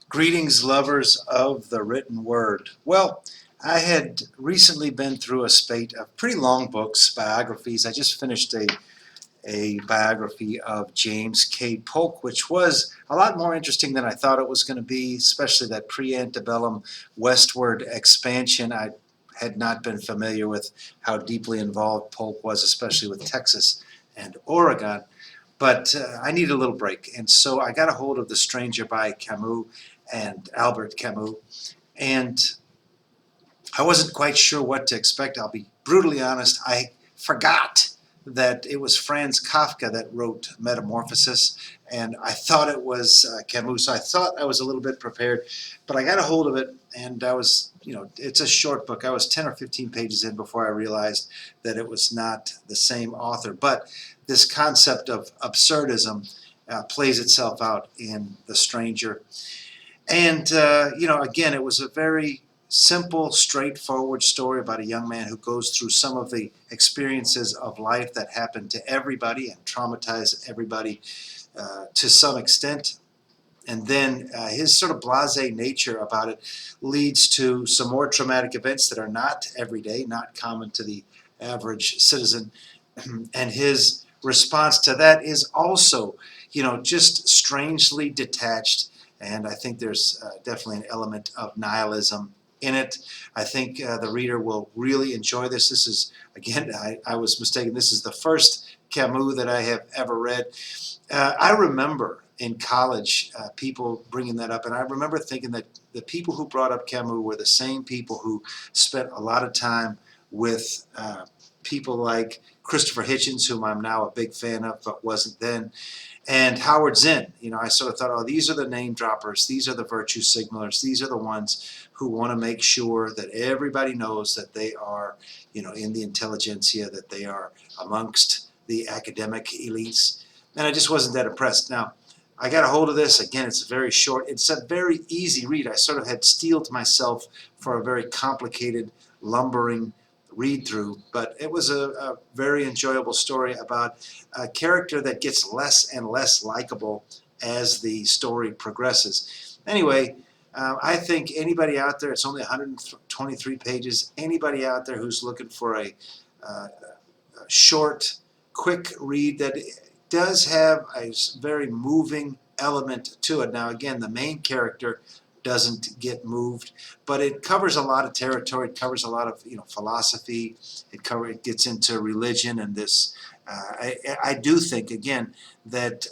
Greetings, lovers of the written word. Well, I had recently been through a spate of pretty long books, biographies. I just finished a biography of James K. Polk, which was a lot more interesting than I thought it was going to be, especially that pre-antebellum westward expansion. I had not been familiar with how deeply involved Polk was, especially with Texas and Oregon. But I needed a little break, and so I got a hold of The Stranger by Camus and Albert Camus, and I wasn't quite sure what to expect. I'll be brutally honest. I forgot that it was Franz Kafka that wrote Metamorphosis, and I thought it was Camus. So I thought I was a little bit prepared, but I got a hold of it, and I was, it's a short book. I was 10 or 15 pages in before I realized that it was not the same author. But this concept of absurdism plays itself out in The Stranger. And, again, it was a very simple, straightforward story about a young man who goes through some of the experiences of life that happen to everybody and traumatize everybody to some extent. And then his sort of blasé nature about it leads to some more traumatic events that are not everyday, not common to the average citizen. And his response to that is also, just strangely detached. And I think there's definitely an element of nihilism in it. I think the reader will really enjoy this. This is, again, I was mistaken. This is the first Camus that I have ever read. I remember in college people bringing that up, and I remember thinking that the people who brought up Camus were the same people who spent a lot of time with people like Christopher Hitchens, whom I'm now a big fan of, but wasn't then, and Howard Zinn. I sort of thought, oh, these are the name droppers, these are the virtue signalers, these are the ones who want to make sure that everybody knows that they are, in the intelligentsia, that they are amongst the academic elites. And I just wasn't that impressed. Now, I got a hold of this. Again, it's very short. It's a very easy read. I sort of had steeled myself for a very complicated, lumbering read through, but it was a very enjoyable story about a character that gets less and less likable as the story progresses. Anyway, I think anybody out there, it's only 123 pages, anybody out there who's looking for a short, quick read that does have a very moving element to it. Now, again, the main character doesn't get moved, but it covers a lot of territory. It covers a lot of philosophy. It gets into religion and this. I do think, again, that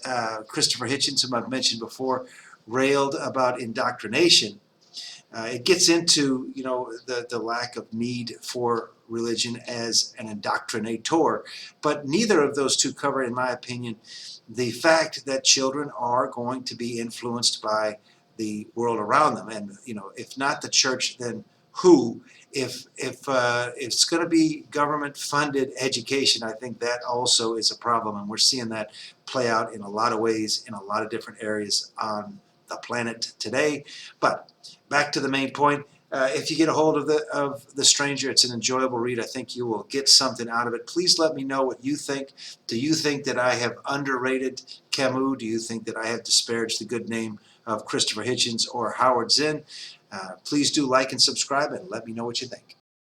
Christopher Hitchens, whom I've mentioned before, railed about indoctrination. It gets into the lack of need for religion as an indoctrinator, but neither of those two cover, in my opinion, the fact that children are going to be influenced by the world around them, and if not the church, then who? If it's going to be government-funded education, I think that also is a problem, and we're seeing that play out in a lot of ways in a lot of different areas on the planet today. But back to the main point. If you get a hold of the Stranger, it's an enjoyable read. I think you will get something out of it. Please let me know what you think. Do you think that I have underrated Camus? Do you think that I have disparaged the good name of Christopher Hitchens or Howard Zinn? Please do like and subscribe and let me know what you think.